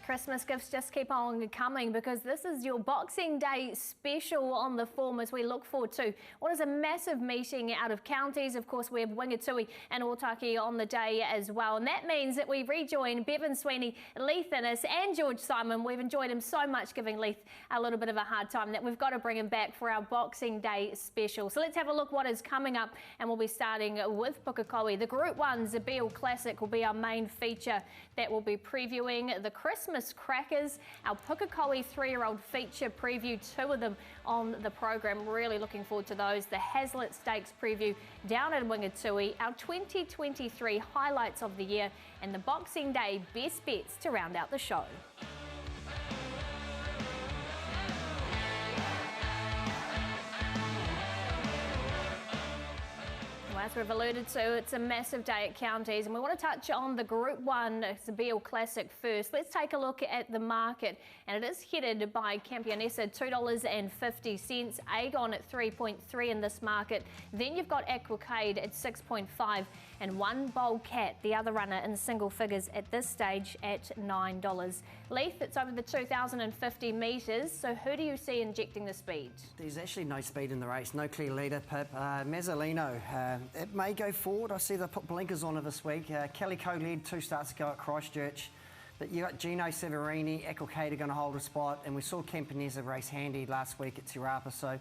Christmas gifts just keep on coming because this is your Boxing Day special on the form as we look forward to what is a massive meeting out of counties. Of course, we have Wingatui and Otaki on the day as well. And that means that we rejoin Bevan Sweeney, Leith Innes and George Simon. We've enjoyed him so much, giving Leith a little bit of a hard time, that we've got to bring him back for our Boxing Day special. So let's have a look what is coming up, and we'll be starting with Pukekohe. The Group 1 Zabeel Classic will be our main feature that will be previewing the Christmas crackers, our Pukekohe 3-year-old feature preview, 2 of them on the program. Really looking forward to those. The Hazlet Stakes preview down at Wingatui, our 2023 highlights of the year, and the Boxing Day best bets to round out the show. As we've alluded to, it's a massive day at counties, and we want to touch on the Group 1 Zabeel Classic first. Let's take a look at the market, and it is headed by Campionessa $2.50, Aegon at 3.3 in this market. Then you've got Aquacade at 6.5, and One Bold Cat, the other runner in single figures at this stage, at $9. Leith, it's over the 2,050 metres, so who do you see injecting the speed? There's actually no speed in the race, no clear leader, Pip. Mazzolino, it may go forward. I see they put blinkers on it this week. Calico led 2 starts ago at Christchurch. But you got Gino Severini, Aquacade are going to hold a spot, and we saw Campionessa race handy last week at Te Rapa. So,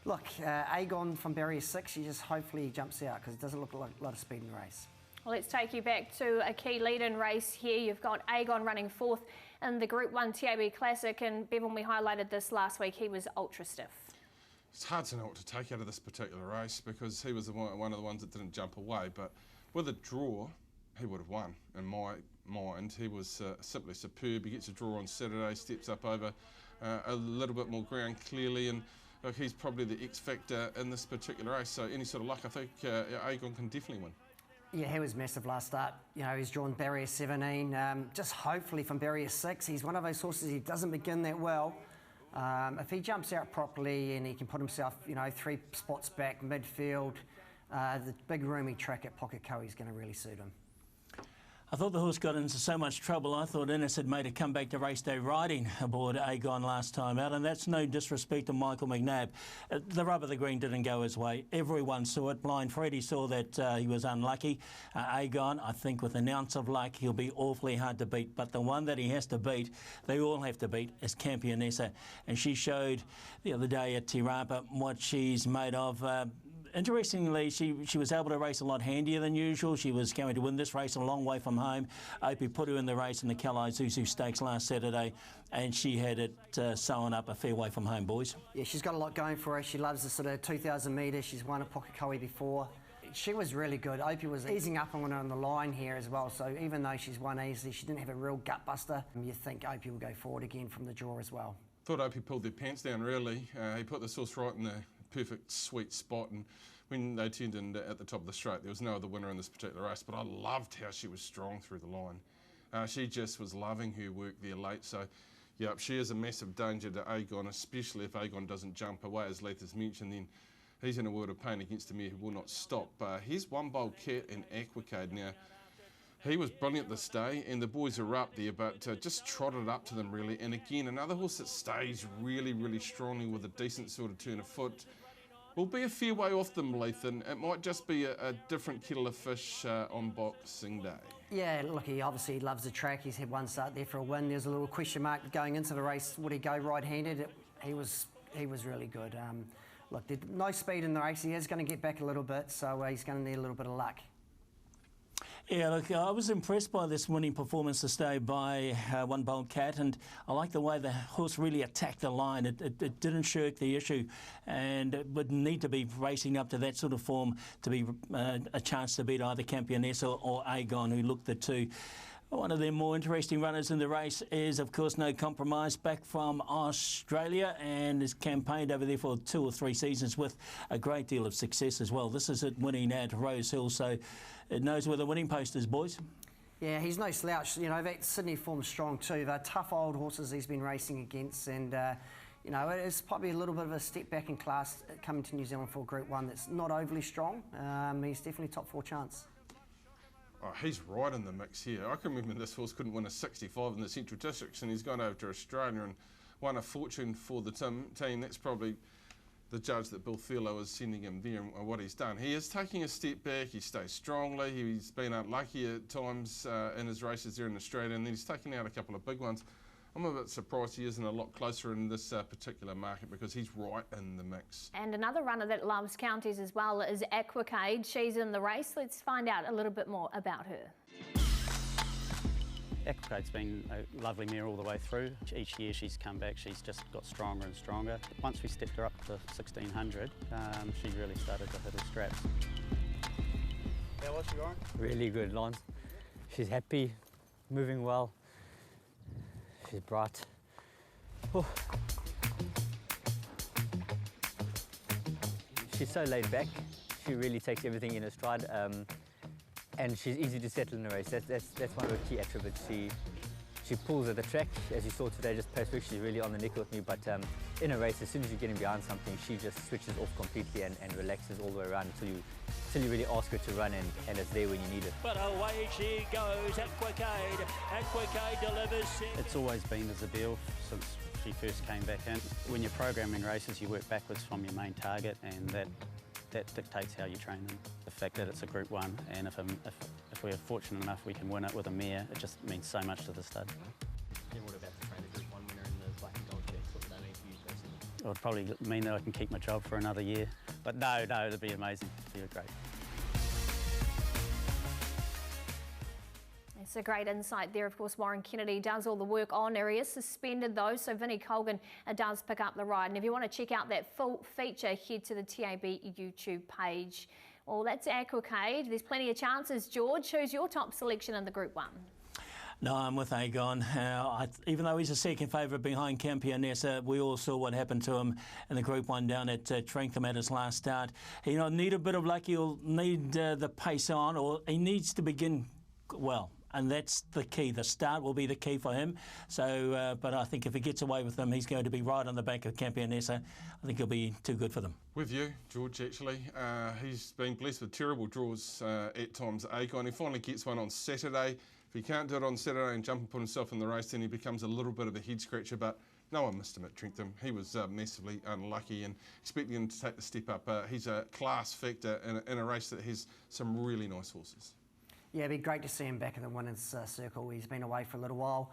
look, Aegon from barrier 6, he just hopefully jumps out because it doesn't look like a lot of speed in the race. Well, let's take you back to a key lead-in race here. You've got Aegon running 4th in the Group 1 TAB Classic, and Bevan, we highlighted this last week, he was ultra stiff. It's hard to know what to take out of this particular race because he was one of the ones that didn't jump away, but with a draw, he would have won in my mind. He was simply superb. He gets a draw on Saturday, steps up over a little bit more ground clearly, and look, he's probably the X factor in this particular race. So any sort of luck, I think Aegon can definitely win. Yeah, he was massive last start. You know, he's drawn barrier 17. Just hopefully from barrier 6, he's one of those horses, he doesn't begin that well. If he jumps out properly and he can put himself, 3 spots back midfield, the big roomy track at Pukekohe is going to really suit him. I thought the horse got into so much trouble. I thought Innes had made a comeback to race day riding aboard Aegon last time out, and that's no disrespect to Michael McNabb. The rub of the green didn't go his way. Everyone saw it. Blind Freddy saw that he was unlucky. Aegon, I think with an ounce of luck, he'll be awfully hard to beat. But the one that he has to beat, they all have to beat, is Campionessa. And she showed the other day at Te Rapa what she's made of. Interestingly, she was able to race a lot handier than usual. She was going to win this race a long way from home. Opie put her in the race in the Kalai Zuzu Stakes last Saturday, and she had it sewn up a fair way from home, boys. Yeah, she's got a lot going for her. She loves the sort of 2,000 metres. She's won at Pukekohe before. She was really good. Opie was easing up on the line here as well, so even though she's won easily, she didn't have a real gut buster. You think Opie will go forward again from the draw as well. Thought Opie pulled their pants down, really. He put the horse right in the perfect sweet spot, and when they turned in at the top of the straight, there was no other winner in this particular race, but I loved how she was strong through the line. She just was loving her work there late, so yeah, she is a massive danger to Aegon, especially if Aegon doesn't jump away, as Leith has mentioned. Then he's in a world of pain against a mare who will not stop. Here's One Bold Cat and Aquacade. Now, he was brilliant this day, and the boys are up there, but just trotted up to them really. And again, another horse that stays really, really strongly with a decent sort of turn of foot. Will be a fair way off them, Leith, and it might just be a different kettle of fish on Boxing Day. Yeah, look, he obviously loves the track. He's had one start there for a win. There's a little question mark going into the race. Would he go right-handed? He was really good. Look, no speed in the race. He is going to get back a little bit, so he's going to need a little bit of luck. Yeah, look, I was impressed by this winning performance this day by One Bold Cat, and I like the way the horse really attacked the line. It didn't shirk the issue, and it would need to be racing up to that sort of form to be a chance to beat either Campionessa or Aegon, who looked the two. One of the more interesting runners in the race is, of course, No Compromise, back from Australia, and has campaigned over there for 2 or 3 seasons with a great deal of success as well. This is it winning at Rose Hill, so it knows where the winning post is, boys. Yeah, he's no slouch. That Sydney form's strong too. They're tough old horses he's been racing against, and it's probably a little bit of a step back in class coming to New Zealand for Group 1 that's not overly strong. He's definitely top 4 chance. Oh, he's right in the mix here. I can remember this horse couldn't win a 65 in the Central Districts, and he's gone over to Australia and won a fortune for the team. That's probably the judge that Bill Thurlow is sending him there and what he's done. He is taking a step back. He stays strongly. He's been unlucky at times in his races there in Australia, and then he's taken out a couple of big ones. I'm a bit surprised he isn't a lot closer in this particular market because he's right in the mix. And another runner that loves counties as well is Aquacade. She's in the race. Let's find out a little bit more about her. Aquacade's been a lovely mare all the way through. Each year she's come back, she's just got stronger and stronger. Once we stepped her up to 1600, she really started to hit her straps. How was she, Ryan? Really good, Lance. She's happy, moving well. She's bright. Oh. She's so laid back. She really takes everything in her stride, and she's easy to settle in a race. That's one of her key attributes. She pulls at the track, as you saw today, just post-week. She's really on the nickel with me, but in a race, as soon as you're getting behind something, she just switches off completely and relaxes all the way around until you really ask her to run and it's there when you need it. But away she goes, Aquacade. Aquacade delivers. It's always been the Zabeel since she first came back in. When you're programming races, you work backwards from your main target, and that dictates how you train them. The fact that it's a Group 1, and if we're fortunate enough we can win it with a mare, it just means so much to the stud. And what about to train a Group 1 winner in the black and gold checks? What would that mean for you personally? It would probably mean that I can keep my job for another year. But no, it'd be amazing. It'd be great. It's a great insight there. Of course, Warren Kennedy does all the work on her. He is suspended though, so Vinnie Colgan does pick up the ride. And if you want to check out that full feature, head to the TAB YouTube page. Well, that's Aquacade. There's plenty of chances. George, who's your top selection in the Group 1? No, I'm with Agon. Even though he's a second favourite behind Campionessa, we all saw what happened to him in the Group 1 down at Trentham at his last start. He'll need a bit of luck. He'll need the pace on, or he needs to begin well. And that's the key. The start will be the key for him. So, but I think if he gets away with them, he's going to be right on the back of Campionessa. I think he'll be too good for them. With you, George, actually. He's been blessed with terrible draws at times, Agon. He finally gets one on Saturday. If he can't do it on Saturday and jump and put himself in the race, then he becomes a little bit of a head-scratcher. But no one missed him at Trentham. He was massively unlucky, and expecting him to take the step up. He's a class factor in a race that has some really nice horses. Yeah, it'd be great to see him back in the winner's circle. He's been away for a little while.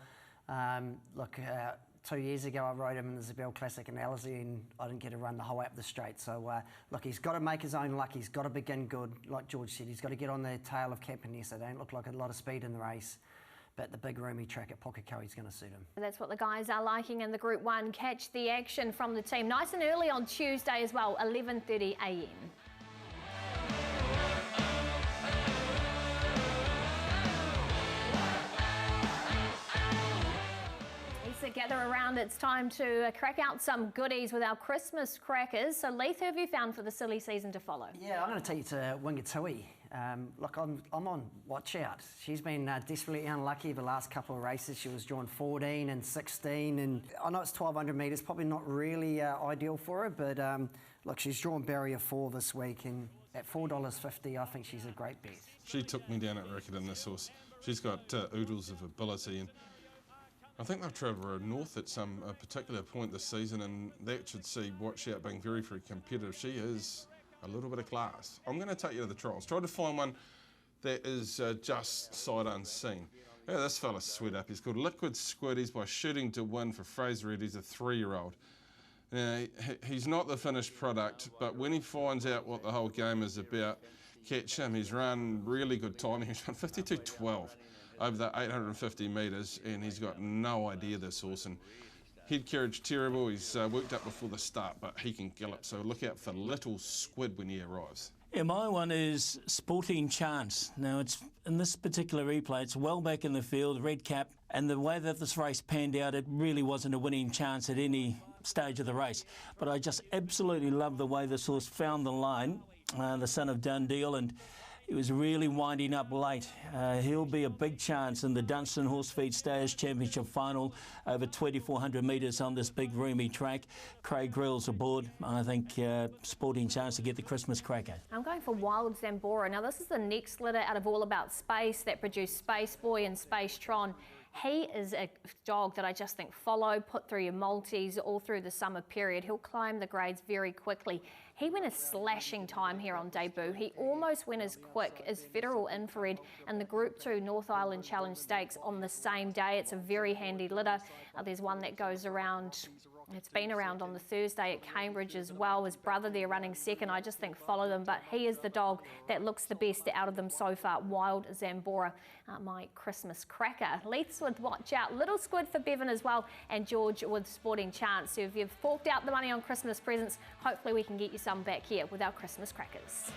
2 years ago I rode him in the Zabeel Classic in Alizé, and I didn't get to run the whole way up the straight. So, look, he's got to make his own luck. He's got to begin good. Like George said, he's got to get on the tail of Campionessa. They don't look like a lot of speed in the race, but the big roomy track at Pokakohe is going to suit him. That's what the guys are liking in the Group 1. Catch the action from the team nice and early on Tuesday as well, 11:30 a.m. So gather around, it's time to crack out some goodies with our Christmas crackers. So Leith, who have you found for the silly season to follow? Yeah, I'm going to take you to Wingatui. Look, I'm on watch out. She's been desperately unlucky the last couple of races. She was drawn 14 and 16, and I know it's 1,200 metres, probably not really ideal for her, but look, she's drawn barrier 4 this week, and at $4.50, I think she's a great bet. She took me down at Rickett in this horse. She's got oodles of ability, and I think they've travelled her north at some particular point this season, and that should see Watch Out being very, very competitive. She is a little bit of class. I'm going to take you to the trials. Try to find one that is just sight unseen. Yeah, this fella's sweat up. He's called Liquid Squiddies by Shooting to Win for Fraser Ed. He's a 3-year-old. Now, he's not the finished product, but when he finds out what the whole game is about, catch him. He's run really good timing. He's run 52.12. over the 850 metres, and he's got no idea, this horse. And head carriage terrible. He's worked up before the start, but he can gallop. So look out for Little Squid when he arrives. Yeah, my one is Sporting Chance. Now, it's in this particular replay, it's well back in the field, red cap, and the way that this race panned out, it really wasn't a winning chance at any stage of the race. But I just absolutely love the way this horse found the line, the son of Dundeel, and He was really winding up late. He'll be a big chance in the Dunstan Horse Feed Stayers Championship final over 2,400 metres on this big roomy track. Craig Grill's aboard. I think sporting chance to get the Christmas cracker. I'm going for Wild Zambora. Now this is the next litter out of All About Space that produced Space Boy and Space Tron. He is a dog that I just think follow, put through your multis all through the summer period. He'll climb the grades very quickly. He went a slashing time here on debut. He almost went as quick as Federal Infrared and the Group 2 North Island Challenge Stakes on the same day. It's a very handy litter. There's one that goes around. It's been around on the Thursday at Cambridge as well. His brother there running second. I just think follow them, but he is the dog that looks the best out of them so far. Wild Zambora, my Christmas cracker. Leiths with Watch Out. Little Squid for Bevan as well, and George with Sporting Chance. So if you've forked out the money on Christmas presents, hopefully we can get you some back here with our Christmas crackers.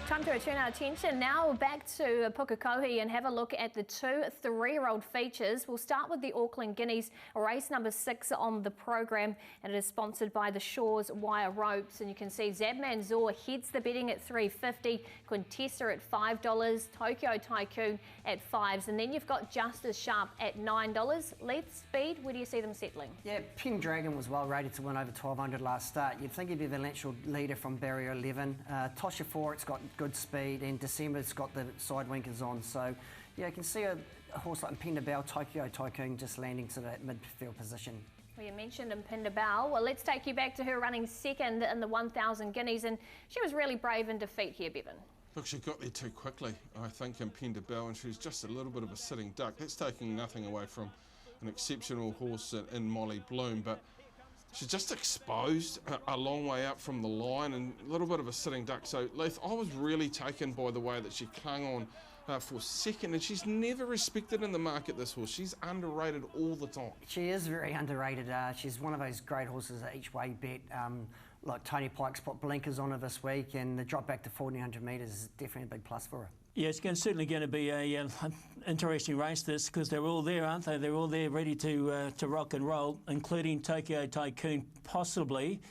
Time to return our attention now back to Pukekohe and have a look at the 2 3-year-old features. We'll start with the Auckland Guineas, race number 6 on the program, and it is sponsored by the Shores Wire Ropes. And you can see Zabeel Zor heads the betting at $3.50, Quintessa at $5, Tokyo Tycoon at $5s, and then you've got Justice Sharp at $9. Leith Speed, where do you see them settling? Yeah, Pendragon was well rated to win over 1,200 last start. You'd think he'd be the eventual leader from barrier 11. Tosha 4, it's got good speed, and December's got the side winkers on, so yeah, you can see a horse like Impenda Bell, Tokyo Tycoon just landing to that midfield position. Well, you mentioned Impenda Bell. Well, let's take you back to her running second in the 1,000 guineas, and she was really brave in defeat here, Bevan. Look, she got there too quickly, I think, Impenda Bell, and she was just a little bit of a sitting duck. That's taking nothing away from an exceptional horse in Molly Bloom, but she's just exposed a long way up from the line and a little bit of a sitting duck. So, Leith, I was really taken by the way that she clung on for second, and she's never respected in the market, this horse. She's underrated all the time. She is very underrated. She's one of those great horses that each way bet. Like Tony Pike's put blinkers on her this week, and the drop back to 1,400 metres is definitely a big plus for her. Yeah, it's certainly going to be a interesting race, this, because they're all there, aren't they? They're all there ready to rock and roll, including Tokyo Tycoon, possibly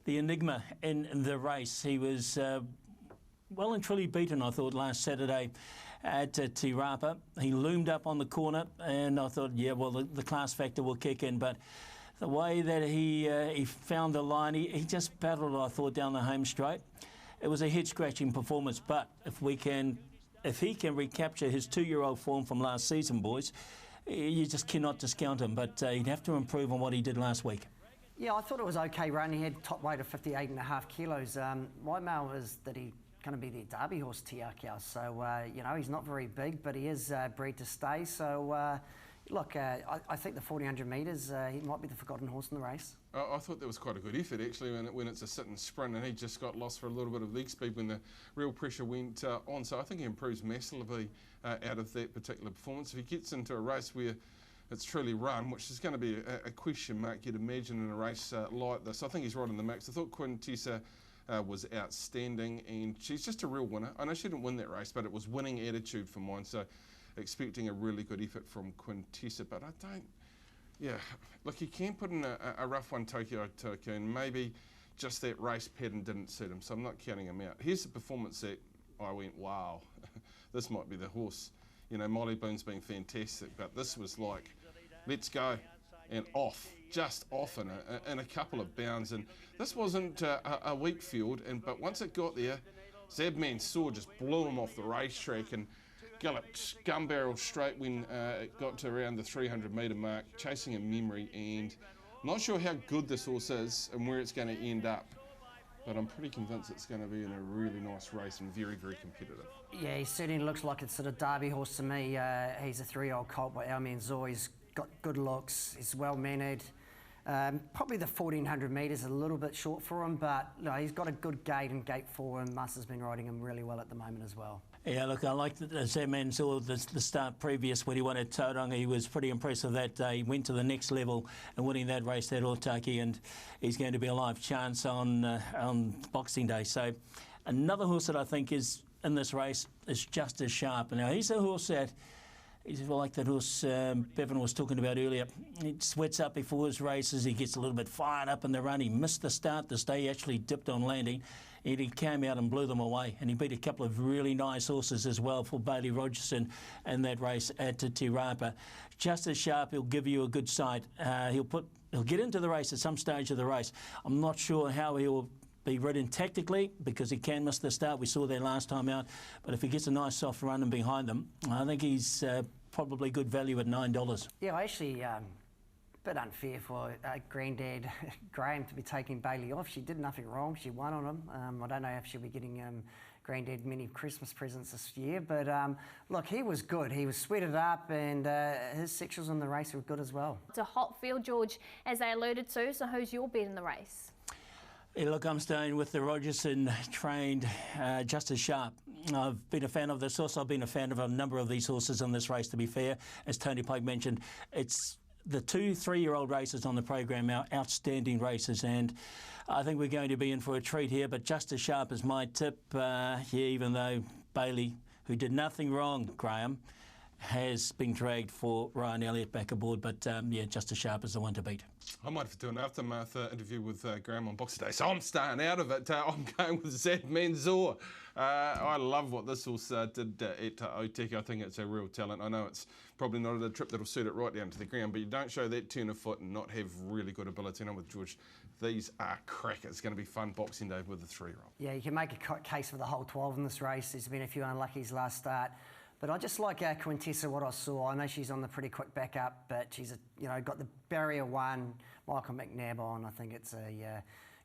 the enigma in the race. He was well and truly beaten, I thought, last Saturday at Te Rapa. He loomed up on the corner, and I thought, yeah, well, the class factor will kick in, but the way that he found the line, he just battled, I thought, down the home straight. It was a head-scratching performance, but if he can recapture his 2-year-old form from last season, boys, you just cannot discount him, but he'd have to improve on what he did last week. Yeah, I thought it was okay run. He had top weight of 58.5 kilos. My mail is that he's going to be their Derby horse, Tiakau. So, you know, he's not very big, but he is bred to stay. So, look, I think the 1,400 metres, he might be the forgotten horse in the race. I thought that was quite a good effort, actually, when it's a sit and sprint, and he just got lost for a little bit of leg speed when the real pressure went on. So I think he improves massively out of that particular performance. If he gets into a race where it's truly run, which is going to be a question mark, you'd imagine, in a race like this, I think he's right in the mix. I thought Quintessa was outstanding, and she's just a real winner. I know she didn't win that race, but it was winning attitude for mine. So expecting a really good effort from Quintessa, but I don't. Yeah, look, he can put in a rough one, Tokyo Tycoon. Maybe just that race pattern didn't suit him, so I'm not counting him out. Here's a performance that I went, wow, this might be the horse. You know, Molly Bloom's been fantastic, but this was like, let's go, and off, just off in a couple of bounds. And this wasn't a weak field, but once it got there, Zabeel Zor just blew him off the racetrack and galloped gun barrel straight when it got to around the 300 metre mark, chasing a memory, and I'm not sure how good this horse is and where it's going to end up, but I'm pretty convinced it's going to be in a really nice race and very, very competitive. Yeah, he certainly looks like it's sort of Derby horse to me. He's a 3-year-old colt by Zabeel Zor. He's got good looks, he's well mannered. Probably the 1,400 metres a little bit short for him, but no, he's got a good gait and gate for him. Master's been riding him really well at the moment as well. Yeah, look, I like that Zabeel Zor, the start previous when he won at Tauranga. He was pretty impressive that day. He went to the next level and winning that race at Otaki, and he's going to be a live chance on Boxing Day. So another horse that I think is in this race is Justice Sharp. Now, he's a horse that He's like that horse Bevan was talking about earlier. He sweats up before his races. He gets a little bit fired up in the run. He missed the start this day. He actually dipped on landing. And he came out and blew them away. And he beat a couple of really nice horses as well for Bailey Rogerson in that race at Te Rapa. Justice Sharp, he'll give you a good sight. He'll get into the race at some stage of the race. I'm not sure how he'll be ridden tactically because he can miss the start. We saw that last time out. But if he gets a nice soft run in behind them, I think he's probably good value at $9. Yeah, actually, a bit unfair for Grandad Graham to be taking Bailey off. She did nothing wrong. She won on him. I don't know if she'll be getting Grandad many Christmas presents this year, but look, he was good. He was sweated up, and his sections in the race were good as well. It's a hot field, George, as they alluded to. So who's your bet in the race? Yeah, look, I'm staying with the Rogerson trained Justice Sharp. I've been a fan of this horse. I've been a fan of a number of these horses in this race, to be fair. As Tony Pike mentioned, it's the 2-3-year-old races on the program are outstanding races, and I think we're going to be in for a treat here. But Justice Sharp is my tip here, even though Bailey, who did nothing wrong, Graham, has been dragged for Ryan Elliott back aboard. But yeah, Justice Sharp is the one to beat. I might have to do an aftermath interview with Graham on Boxing Day, so I'm staying out of it. I'm going with Zed Manzoor. I love what this horse did at Oteki. I think it's a real talent. I know it's probably not a trip that'll suit it right down to the ground, but you don't show that turn of foot and not have really good ability. And I'm with George. These are crackers. It's going to be fun Boxing Day with the 3-year-old. Yeah, you can make a case for the whole 12 in this race. There's been a few unluckies last start. But I just like Quintessa, what I saw. I know she's on the pretty quick backup, but she's got the barrier one, Michael McNabb on. I think it's a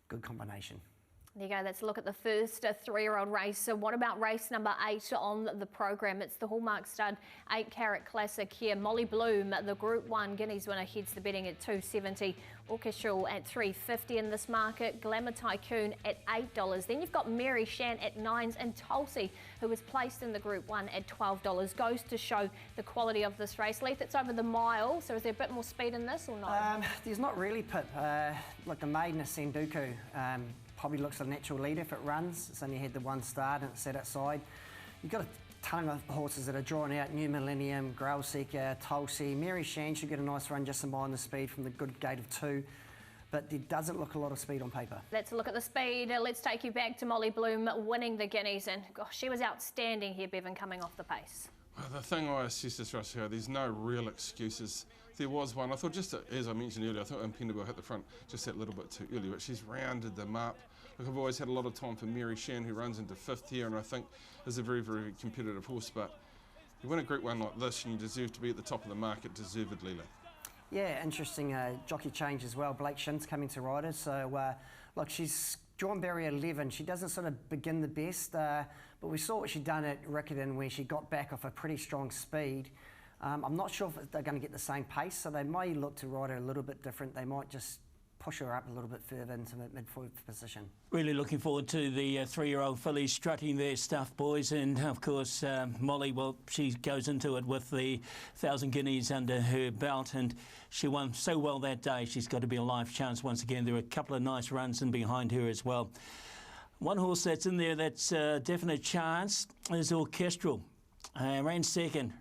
good combination. There you go. Let's look at the first 3-year-old race. So what about race number 8 on the program? It's the Hallmark Stud 8-carat classic here. Molly Bloom, the Group 1 Guineas winner, heads the betting at $2.70. Orchestral at $3.50 in this market. Glamour Tycoon at $8. Then you've got Mary Shan at 9s, and Tulsi, who was placed in the Group 1 at $12. Goes to show the quality of this race. Leith, it's over the mile, so is there a bit more speed in this or not? There's not really, Pip. Like the maiden is Senduku. Probably looks a natural leader if it runs. It's only had the one start and it's set outside. You've got a ton of horses that are drawn out. New Millennium, Grail Seeker, Tulsi. Mary Shan should get a nice run just to mind the speed from the good gate of 2. But there doesn't look a lot of speed on paper. Let's look at the speed. Let's take you back to Molly Bloom winning the Guineas. And gosh, she was outstanding here, Bevan, coming off the pace. Well, the thing I assess this race here, there's no real excuses. There was one. I thought just as I mentioned earlier, I thought Impendable hit the front just that little bit too early, but she's rounded them up. Look, I've always had a lot of time for Mary Shan, who runs into 5th here, and I think is a very, very competitive horse. But you win a Group 1 like this, and you deserve to be at the top of the market, deservedly. Yeah, interesting jockey change as well. Blake Shin's coming to riders, so look, she's drawn barrier 11. She doesn't sort of begin the best, but we saw what she'd done at Riccarton, where she got back off a pretty strong speed. I'm not sure if they're going to get the same pace, so they may look to ride her a little bit different. They might just push her up a little bit further into the mid-forward position. Really looking forward to the 3-year-old fillies strutting their stuff, boys. And, of course, Molly, well, she goes into it with the 1,000 guineas under her belt, and she won so well that day. She's got to be a live chance once again. There are a couple of nice runs in behind her as well. One horse that's in there that's a definite chance is Orchestral. Ran second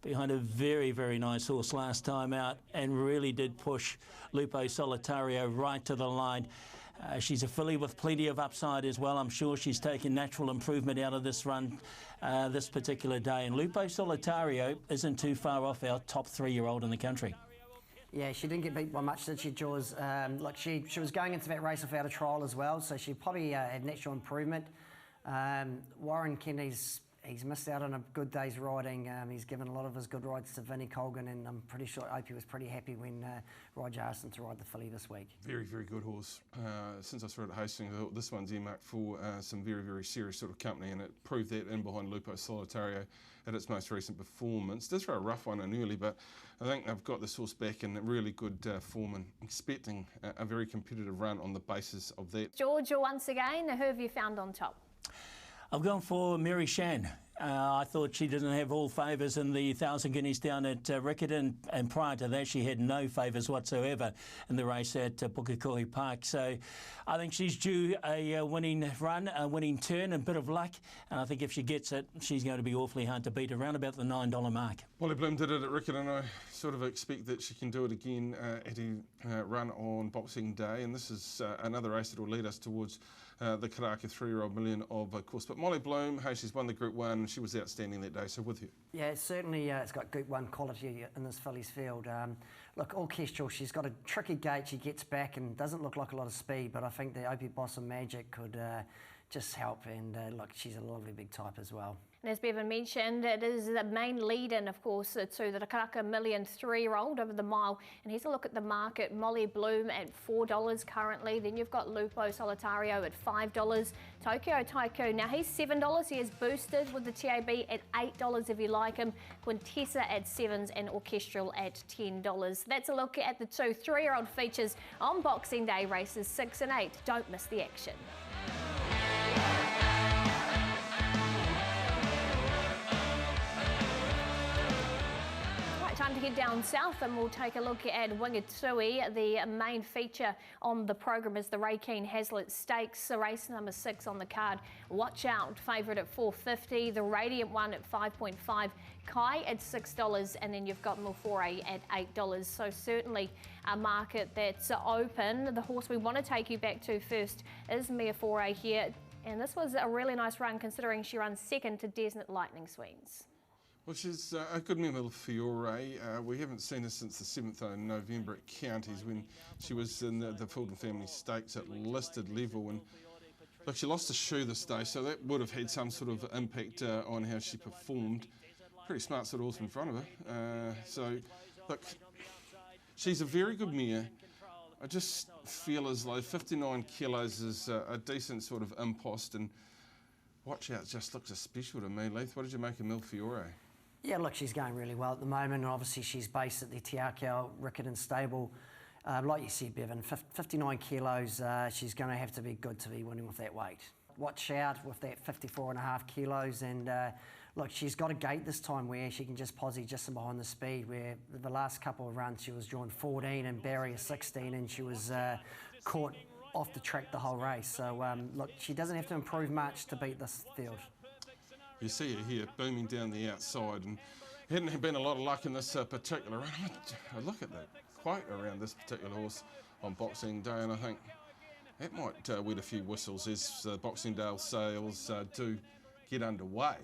behind a very, very nice horse last time out and really did push Lupo Solitario right to the line. She's a filly with plenty of upside as well. I'm sure she's taken natural improvement out of this run this particular day. And Lupo Solitario isn't too far off our top 3-year-old in the country. Yeah, she didn't get beat by much, did she, Jaws? Like she was going into that race without a trial as well, so she probably had natural improvement. Warren Kenney's he's missed out on a good day's riding. He's given a lot of his good rides to Vinnie Colgan, and I'm pretty sure Opie was pretty happy when Roger asked him to ride the filly this week. Very, very good horse. Since I started hosting, I thought this one's earmarked for some very, very serious sort of company, and it proved that in behind Lupo Solitario at its most recent performance. This for a rough one and early, but I think I've got this horse back in really good form and expecting a very competitive run on the basis of that. George, once again, who have you found on top? I've gone for Mary Shan. I thought she didn't have all favours in the 1,000 guineas down at Riccarton, and prior to that she had no favours whatsoever in the race at Pukekohe Park. So I think she's due a winning run, a winning turn, and a bit of luck, and I think if she gets it, she's going to be awfully hard to beat, around about the $9 mark. Molly Bloom did it at Riccarton. I sort of expect that she can do it again at a run on Boxing Day, and this is another race that will lead us towards the Karaka 3-year-old million of course. But Molly Bloom, hey, she's won the Group 1 and she was outstanding that day, so with you. Yeah, certainly it's got Group 1 quality in this fillies field. Look, orchestral, she's got a tricky gait, she gets back and doesn't look like a lot of speed, but I think the Opie Blossom Magic could just help, and look, she's a lovely big type as well. And as Bevan mentioned, it is the main lead-in, of course, to the Karaka Million 3-year-old over the mile. And here's a look at the market. Molly Bloom at $4 currently. Then you've got Lupo Solitario at $5. Tokyo Taiko, now he's $7. He is boosted with the TAB at $8 if you like him. Quintessa at $7 and Orchestral at $10. That's a look at the 2 3-year-old features on Boxing Day, races 6 and 8. Don't miss the action. Time to get down south, and we'll take a look at Wingatui. The main feature on the program is the Rayen Hazlet Stakes, race number 6 on the card. Watch Out, favourite at $4.50. The Radiant one at $5.5. Kai at $6, and then you've got Milfore at $8. So certainly a market that's open. The horse we want to take you back to first is Milfore here, and this was a really nice run considering she runs second to Desnet Lightning Sweens. Well, she's a good member of Fiore. We haven't seen her since the 7th of November at Counties when she was in the Fulton Family Stakes at listed level. And look, she lost a shoe this day, so that would have had some sort of impact on how she performed. Pretty smart sort of horse in front of her. So, look, she's a very good mare. I just feel as though 59 kilos is a decent sort of impost, and Watch Out just looks a special to me. Leith, what did you make of Milfiore? Yeah, look, she's going really well at the moment, and obviously she's based at the Te Akau Riccarton stable. Like you said, Bevan, 59 kilos, she's going to have to be good to be winning with that weight. Watch Out with that 54.5 kilos, and look, she's got a gate this time where she can just posse just in behind the speed, where the last couple of runs she was drawn 14 and barrier 16, and she was caught off the track the whole race. So, look, she doesn't have to improve much to beat this field. You see her here booming down the outside, and hadn't been a lot of luck in this particular run. I look at the quote around this particular horse on Boxing Day, and I think that might wet a few whistles as Boxing Day sales do get underway,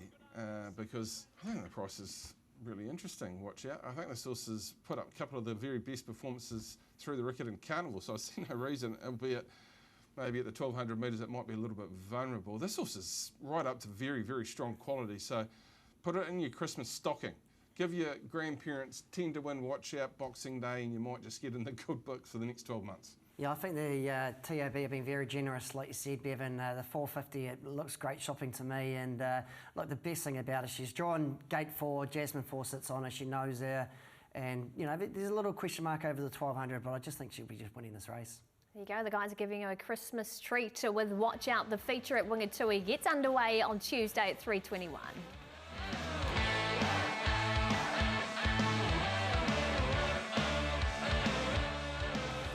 because I think the price is really interesting. Watch Out. I think this horse has put up a couple of the very best performances through the Riccarton Carnival, so I see no reason, albeit maybe at the 1,200 metres it might be a little bit vulnerable. This horse is right up to very, very strong quality, so put it in your Christmas stocking. Give your grandparents 10 to win Watch Out Boxing Day, and you might just get in the good books for the next 12 months. Yeah, I think the TAB have been very generous, like you said, Bevan. The 450, it looks great shopping to me, and look, the best thing about it, she's drawn gate 4, Jasmine 4 sits on her, she knows her, and you know, there's a little question mark over the 1,200, but I just think she'll be just winning this race. There you go, the guys are giving you a Christmas treat with Watch Out. The feature at Wingatui gets underway on Tuesday at 3:21.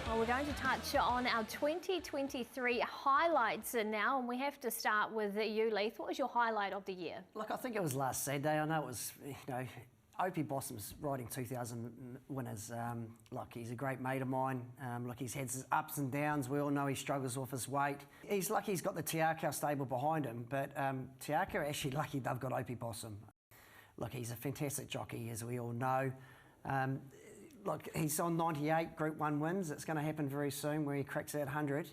Well, we're going to touch on our 2023 highlights now, and we have to start with you, Leith. What was your highlight of the year? Look, I think it was last Saturday. I know it was, you know, Opie Blossom's riding 2,000 winners. Look, he's a great mate of mine. Look, he's had his ups and downs. We all know he struggles with his weight. He's lucky he's got the Te Akau stable behind him, but Te Akau are actually lucky they've got Opie Blossom. Look, he's a fantastic jockey, as we all know. Look, he's on 98 Group 1 wins. It's going to happen very soon where he cracks that 100.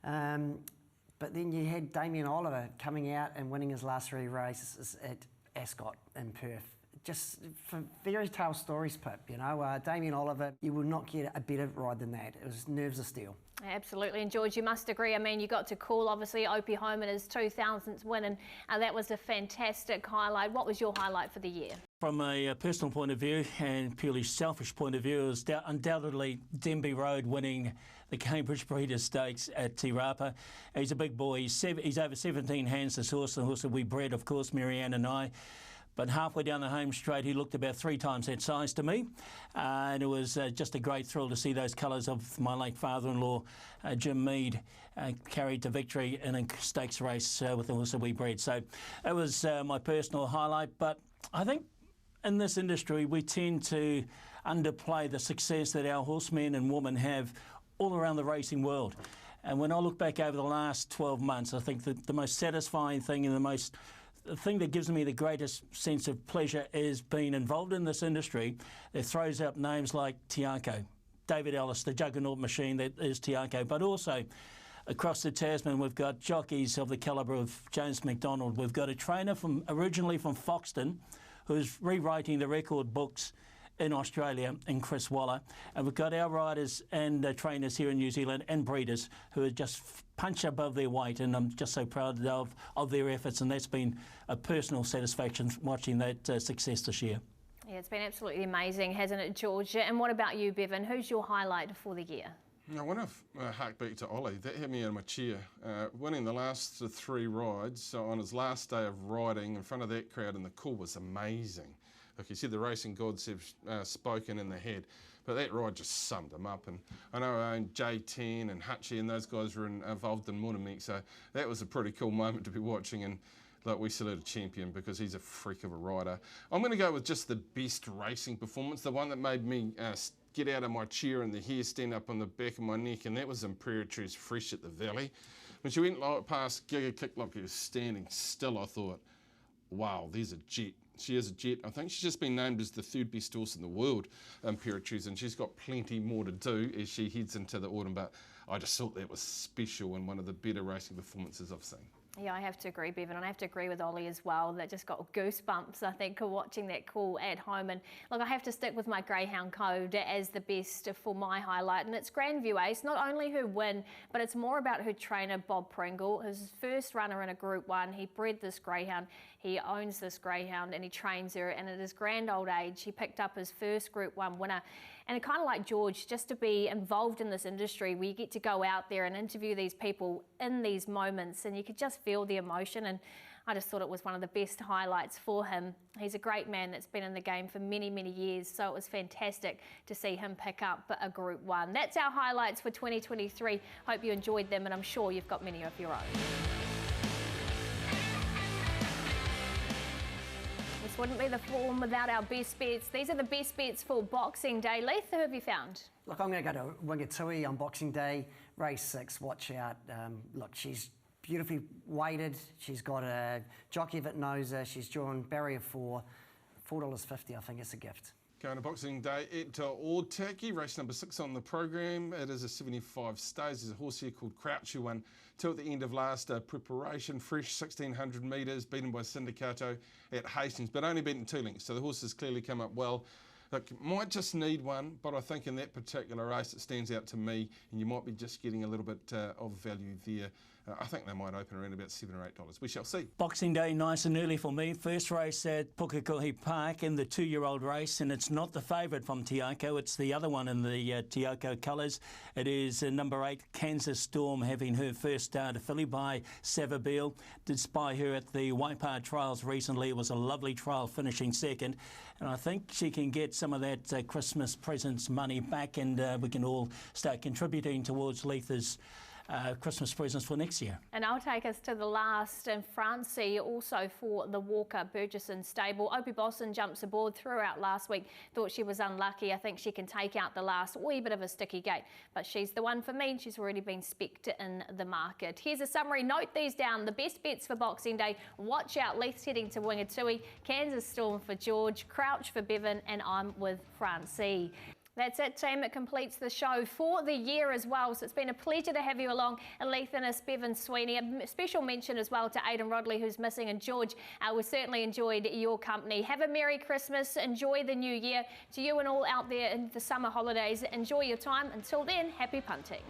But then you had Damien Oliver coming out and winning his last 3 races at Ascot in Perth. just for fairy tale stories, Pip. You know, Damien Oliver, you will not get a better ride than that. It was nerves of steel. Absolutely, and George, you must agree. I mean, you got to call, obviously, Opie home in his 2000th win, and that was a fantastic highlight. What was your highlight for the year? From a personal point of view and purely selfish point of view, it was undoubtedly Denby Road winning the Cambridge Breeders' Stakes at Te Rapa. He's a big boy. He's over 17 hands, this horse, the horse that we bred, of course, Marianne and I. But halfway down the home straight, he looked about 3 times that size to me. And it was just a great thrill to see those colours of my late father-in-law, Jim Mead, carried to victory in a stakes race with the horse that we bred. So it was my personal highlight. But I think in this industry, we tend to underplay the success that our horsemen and women have all around the racing world. And when I look back over the last 12 months, I think that the most satisfying thing and the thing that gives me the greatest sense of pleasure is being involved in this industry that throws up names like Tiako, David Ellis, the juggernaut machine that is Tiako, but also across the Tasman we've got jockeys of the calibre of James McDonald. We've got a trainer originally from Foxton who's rewriting the record books in Australia, in Chris Waller. And we've got our riders and trainers here in New Zealand and breeders who are just punch above their weight, and I'm just so proud of their efforts, and that's been a personal satisfaction watching that success this year. Yeah, it's been absolutely amazing, hasn't it, George? And what about you, Bevan? Who's your highlight for the year? I want to hark back to Ollie. That had me in my chair. Winning the last 3 rides on his last day of riding in front of that crowd, and the call was amazing. Like you said, the racing gods have spoken in the head, but that ride just summed him up. And I know J10 and Hutchie and those guys were involved in Moonamik, so that was a pretty cool moment to be watching. And like, we salute a champion because he's a freak of a rider. I'm going to go with just the best racing performance, the one that made me get out of my chair and the hair stand up on the back of my neck, and that was Imperatrice Fresh at the Valley. When she went past Giga Kick like he was standing still, I thought, wow, there's a jet. She is a jet. I think she's just been named as the 3rd best horse in the world, Imperatrice, and she's got plenty more to do as she heads into the autumn, but I just thought that was special and one of the better racing performances I've seen. Yeah, I have to agree, Bevan, and I have to agree with Ollie as well. That just got goosebumps, I think, watching that call at home. And look, I have to stick with my Greyhound Code as the best for my highlight, and it's Grandview Ace. Not only her win, but it's more about her trainer, Bob Pringle, his first runner in a Group 1. He bred this greyhound, he owns this greyhound, and he trains her. And at his grand old age, he picked up his first Group 1 winner. And kind of like George, just to be involved in this industry where you get to go out there and interview these people in these moments, and you could just feel the emotion. And I just thought it was one of the best highlights for him. He's a great man that's been in the game for many, many years, so it was fantastic to see him pick up a Group 1. That's our highlights for 2023. Hope you enjoyed them, and I'm sure you've got many of your own. This wouldn't be the form without our best bets. These are the best bets for Boxing Day. Leith, who have you found? Look, I'm going to go to Wingatui on Boxing Day, race 6. Watch out. Look, she's beautifully weighted. She's got a jockey that knows her. She's drawn barrier 4, $4.50. I think it's a gift. Going to Boxing Day at Autaki, race number 6 on the program. It is a 75 stays. There's a horse here called Crouch who won 2 at the end of last preparation. Fresh 1,600 metres, beaten by Sindicato at Hastings, but only beaten 2 lengths. So the horse has clearly come up well. Look, might just need one, but I think in that particular race it stands out to me, and you might be just getting a little bit of value there. I think they might open around about $7 or $8. We shall see. Boxing Day, nice and early for me. First race at Pukekohe Park in the 2-year-old race, and it's not the favourite from Tiako. It's the other one in the Tiako colours. It is number 8, Kansas Storm, having her first start, a filly by Zabeel. Did spy her at the Waipā trials recently. It was a lovely trial, finishing second. And I think she can get some of that Christmas presents money back, and we can all start contributing towards Letha's Christmas presents for next year. And I'll take us to the last, and Francie also for the Walker Burgesson stable. Opie Bosson jumps aboard throughout last week. Thought she was unlucky. I think she can take out the last wee bit of a sticky gate, but she's the one for me. She's already been specced in the market. Here's a summary. Note these down. The best bets for Boxing Day. Watch out. Leith's heading to Wingatui. Kansas Storm for George. Crouch for Bevan, and I'm with Francie. That's it, team. It completes the show for the year as well. So it's been a pleasure to have you along. Leith Innes, Bevan Sweeney. A special mention as well to Aidan Rodley, who's missing. And George, we certainly enjoyed your company. Have a Merry Christmas. Enjoy the new year. To you and all out there in the summer holidays, enjoy your time. Until then, happy punting.